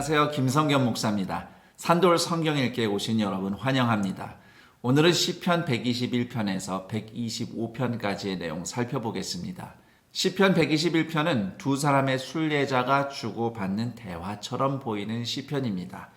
안녕하세요. 김성겸 목사입니다. 산돌 성경 읽기에 오신 여러분 환영합니다. 오늘은 시편 121편에서 125편까지의 내용 살펴보겠습니다. 시편 121편은 두 사람의 순례자가 주고받는 대화처럼 보이는 시편입니다.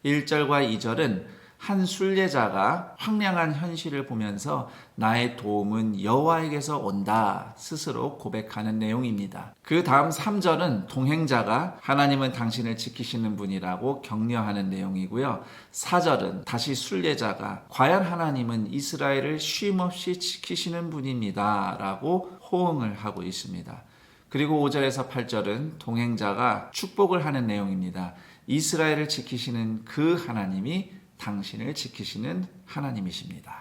1절과 2절은 한 순례자가 황량한 현실을 보면서 나의 도움은 여호와에게서 온다 스스로 고백하는 내용입니다. 그 다음 3절은 동행자가 하나님은 당신을 지키시는 분이라고 격려하는 내용이고요. 4절은 다시 순례자가 과연 하나님은 이스라엘을 쉼없이 지키시는 분입니다 라고 호응을 하고 있습니다. 그리고 5절에서 8절은 동행자가 축복을 하는 내용입니다. 이스라엘을 지키시는 그 하나님이 당신을 지키시는 하나님이십니다.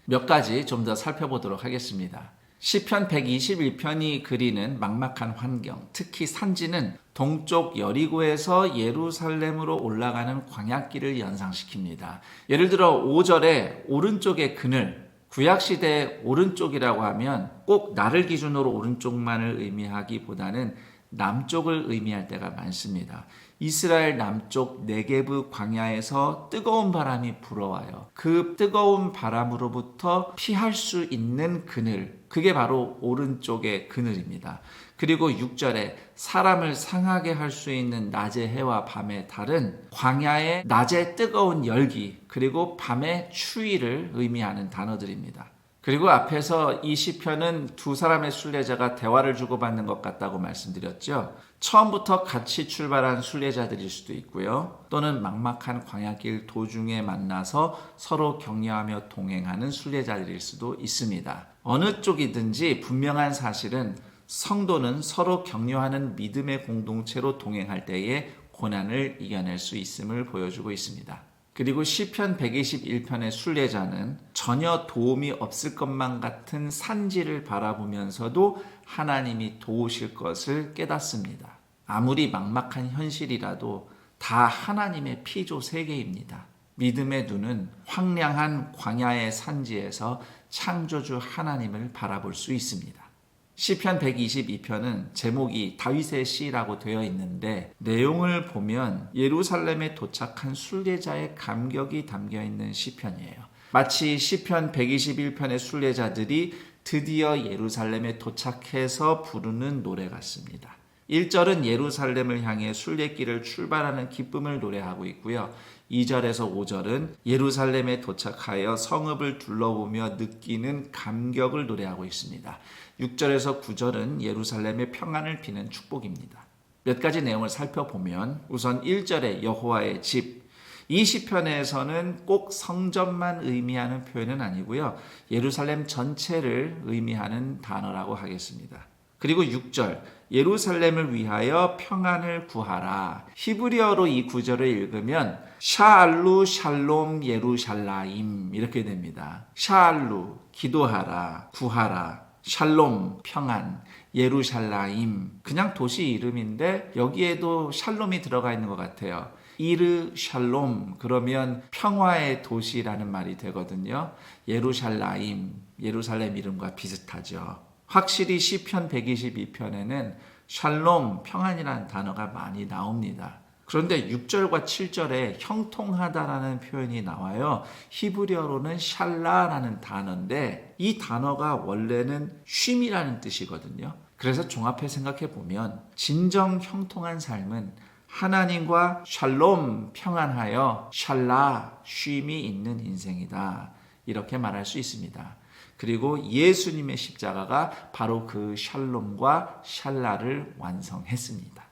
몇 가지 좀 더 살펴보도록 하겠습니다. 시편 121편이 그리는 막막한 환경, 특히 산지는 동쪽 여리고에서 예루살렘으로 올라가는 광야길을 연상시킵니다. 예를 들어 5절에 오른쪽의 그늘, 구약시대의 오른쪽이라고 하면 꼭 나를 기준으로 오른쪽만을 의미하기보다는 남쪽을 의미할 때가 많습니다. 이스라엘 남쪽 네게브 광야에서 뜨거운 바람이 불어와요. 그 뜨거운 바람으로부터 피할 수 있는 그늘, 그게 바로 오른쪽의 그늘입니다. 그리고 6절에 사람을 상하게 할 수 있는 낮의 해와 밤의 달은 광야의 낮의 뜨거운 열기, 그리고 밤의 추위를 의미하는 단어들입니다. 그리고 앞에서 이 시편은 두 사람의 순례자가 대화를 주고받는 것 같다고 말씀드렸죠. 처음부터 같이 출발한 순례자들일 수도 있고요. 또는 막막한 광야길 도중에 만나서 서로 격려하며 동행하는 순례자들일 수도 있습니다. 어느 쪽이든지 분명한 사실은 성도는 서로 격려하는 믿음의 공동체로 동행할 때에 고난을 이겨낼 수 있음을 보여주고 있습니다. 그리고 시편 121편의 순례자는 전혀 도움이 없을 것만 같은 산지를 바라보면서도 하나님이 도우실 것을 깨닫습니다. 아무리 막막한 현실이라도 다 하나님의 피조 세계입니다. 믿음의 눈은 황량한 광야의 산지에서 창조주 하나님을 바라볼 수 있습니다. 시편 122편은 제목이 다윗의 시라고 되어 있는데 내용을 보면 예루살렘에 도착한 순례자의 감격이 담겨있는 시편이에요. 마치 시편 121편의 순례자들이 드디어 예루살렘에 도착해서 부르는 노래 같습니다. 1절은 예루살렘을 향해 순례길을 출발하는 기쁨을 노래하고 있고요. 2절에서 5절은 예루살렘에 도착하여 성읍을 둘러보며 느끼는 감격을 노래하고 있습니다. 6절에서 9절은 예루살렘의 평안을 비는 축복입니다. 몇 가지 내용을 살펴보면 우선 1절의 여호와의 집, 이 시편에서는 꼭 성전만 의미하는 표현은 아니고요. 예루살렘 전체를 의미하는 단어라고 하겠습니다. 그리고 6절, 예루살렘을 위하여 평안을 구하라. 히브리어로 이 구절을 읽으면 샤알루 샬롬 예루샬라임 이렇게 됩니다. 샤알루, 기도하라, 구하라, 샬롬, 평안, 예루샬라임, 그냥 도시 이름인데 여기에도 샬롬이 들어가 있는 것 같아요. 이르 샬롬, 그러면 평화의 도시라는 말이 되거든요. 예루샬라임, 예루살렘 이름과 비슷하죠. 확실히 시편 122편에는 샬롬, 평안이라는 단어가 많이 나옵니다. 그런데 6절과 7절에 형통하다라는 표현이 나와요. 히브리어로는 샬라라는 단어인데 이 단어가 원래는 쉼이라는 뜻이거든요. 그래서 종합해 생각해 보면 진정 형통한 삶은 하나님과 샬롬, 평안하여 샬라, 쉼이 있는 인생이다. 이렇게 말할 수 있습니다. 그리고 예수님의 십자가가 바로 그 샬롬과 샬라를 완성했습니다.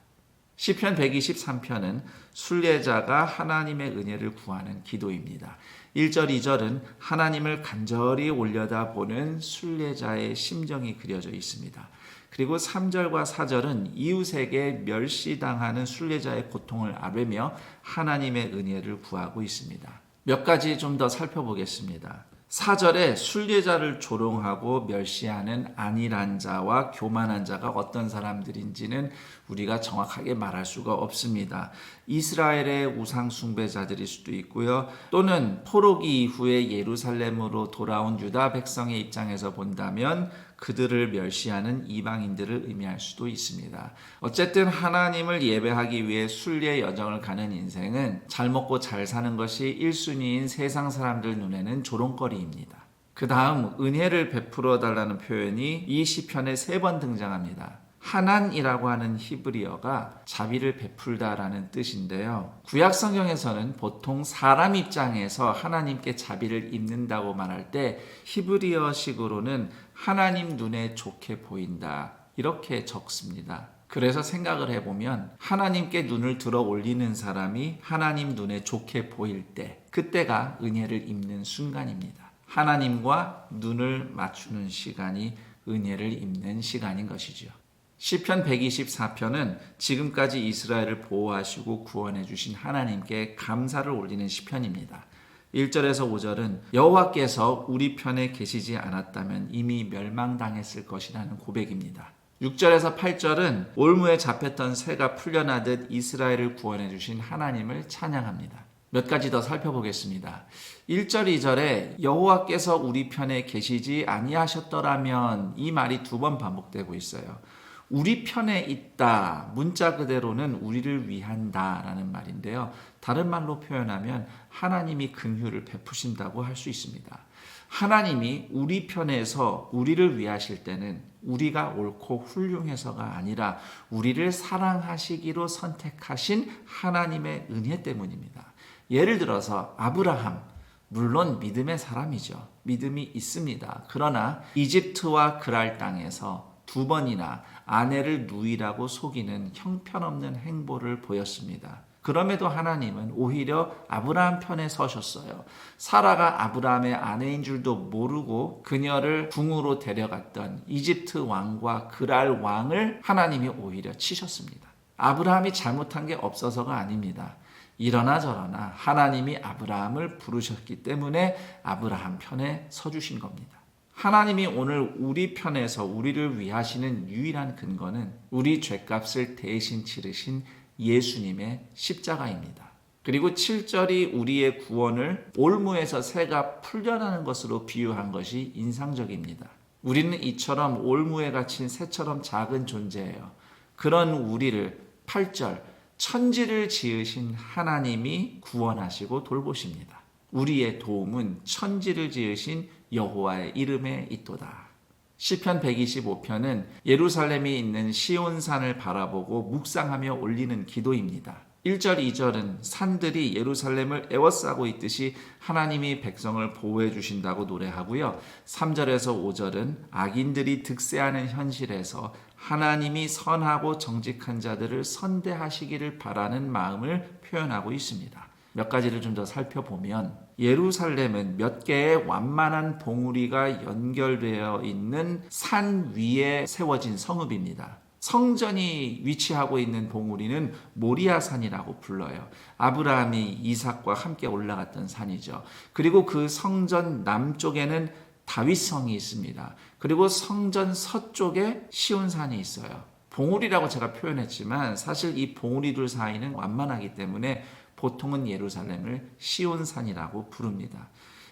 시편 123편은 순례자가 하나님의 은혜를 구하는 기도입니다. 1절, 2절은 하나님을 간절히 올려다보는 순례자의 심정이 그려져 있습니다. 그리고 3절과 4절은 이웃에게 멸시당하는 순례자의 고통을 아뢰며 하나님의 은혜를 구하고 있습니다. 몇 가지 좀 더 살펴보겠습니다. 4절에 순례자를 조롱하고 멸시하는 안일한 자와 교만한 자가 어떤 사람들인지는 우리가 정확하게 말할 수가 없습니다. 이스라엘의 우상 숭배자들일 수도 있고요. 또는 포로기 이후에 예루살렘으로 돌아온 유다 백성의 입장에서 본다면 그들을 멸시하는 이방인들을 의미할 수도 있습니다. 어쨌든 하나님을 예배하기 위해 순리의 여정을 가는 인생은 잘 먹고 잘 사는 것이 1순위인 세상 사람들 눈에는 조롱거리입니다. 그 다음 은혜를 베풀어 달라는 표현이 이 시편에 3번 등장합니다. 하난이라고 하는 히브리어가 자비를 베풀다라는 뜻인데요. 구약 성경에서는 보통 사람 입장에서 하나님께 자비를 입는다고 말할 때 히브리어식으로는 하나님 눈에 좋게 보인다 이렇게 적습니다. 그래서 생각을 해보면 하나님께 눈을 들어 올리는 사람이 하나님 눈에 좋게 보일 때 그때가 은혜를 입는 순간입니다. 하나님과 눈을 맞추는 시간이 은혜를 입는 시간인 것이죠. 시편 124편은 지금까지 이스라엘을 보호하시고 구원해 주신 하나님께 감사를 올리는 시편입니다. 1절에서 5절은 여호와께서 우리 편에 계시지 않았다면 이미 멸망당했을 것이라는 고백입니다. 6절에서 8절은 올무에 잡혔던 새가 풀려나듯 이스라엘을 구원해 주신 하나님을 찬양합니다. 몇 가지 더 살펴보겠습니다. 1절, 2절에 여호와께서 우리 편에 계시지 아니하셨더라면 이 말이 2번 반복되고 있어요. 우리 편에 있다. 문자 그대로는 우리를 위한다 라는 말인데요. 다른 말로 표현하면 하나님이 긍휼을 베푸신다고 할 수 있습니다. 하나님이 우리 편에서 우리를 위하실 때는 우리가 옳고 훌륭해서가 아니라 우리를 사랑하시기로 선택하신 하나님의 은혜 때문입니다. 예를 들어서 아브라함, 물론 믿음의 사람이죠. 믿음이 있습니다. 그러나 이집트와 그랄 땅에서 2번이나 아내를 누이라고 속이는 형편없는 행보를 보였습니다. 그럼에도 하나님은 오히려 아브라함 편에 서셨어요. 사라가 아브라함의 아내인 줄도 모르고 그녀를 궁으로 데려갔던 이집트 왕과 그랄 왕을 하나님이 오히려 치셨습니다. 아브라함이 잘못한 게 없어서가 아닙니다. 이러나 저러나 하나님이 아브라함을 부르셨기 때문에 아브라함 편에 서주신 겁니다. 하나님이 오늘 우리 편에서 우리를 위하시는 유일한 근거는 우리 죄값을 대신 치르신 예수님의 십자가입니다. 그리고 7절이 우리의 구원을 올무에서 새가 풀려나는 것으로 비유한 것이 인상적입니다. 우리는 이처럼 올무에 갇힌 새처럼 작은 존재예요. 그런 우리를 8절 천지를 지으신 하나님이 구원하시고 돌보십니다. 우리의 도움은 천지를 지으신 여호와의 이름에 있도다. 시편 125편은 예루살렘이 있는 시온산을 바라보고 묵상하며 올리는 기도입니다. 1절, 2절은 산들이 예루살렘을 에워싸고 있듯이 하나님이 백성을 보호해 주신다고 노래하고요. 3절에서 5절은 악인들이 득세하는 현실에서 하나님이 선하고 정직한 자들을 선대하시기를 바라는 마음을 표현하고 있습니다. 몇 가지를 좀 더 살펴보면 예루살렘은 몇 개의 완만한 봉우리가 연결되어 있는 산 위에 세워진 성읍입니다. 성전이 위치하고 있는 봉우리는 모리아산이라고 불러요. 아브라함이 이삭과 함께 올라갔던 산이죠. 그리고 그 성전 남쪽에는 다윗성이 있습니다. 그리고 성전 서쪽에 시온산이 있어요. 봉우리라고 제가 표현했지만 사실 이 봉우리들 사이는 완만하기 때문에 보통은 예루살렘을 시온산이라고 부릅니다.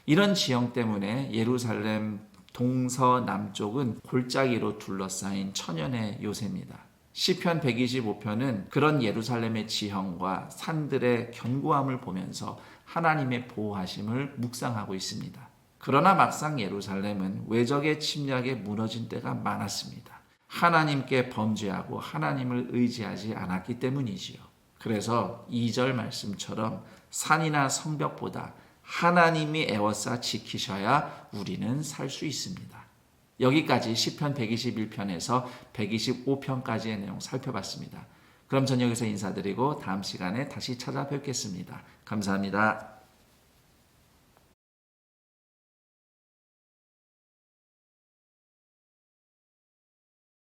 이런 지형 때문에 예루살렘 동서남쪽은 골짜기로 둘러싸인 천연의 요새입니다. 시편 125편은 그런 예루살렘의 지형과 산들의 견고함을 보면서 하나님의 보호하심을 묵상하고 있습니다. 그러나 막상 예루살렘은 외적의 침략에 무너진 때가 많았습니다. 하나님께 범죄하고 하나님을 의지하지 않았기 때문이지요. 그래서 2절 말씀처럼 산이나 성벽보다 하나님이 에워싸 지키셔야 우리는 살 수 있습니다. 여기까지 시편 121편에서 125편까지의 내용 살펴봤습니다. 그럼 저는 여기서 인사드리고 다음 시간에 다시 찾아뵙겠습니다. 감사합니다.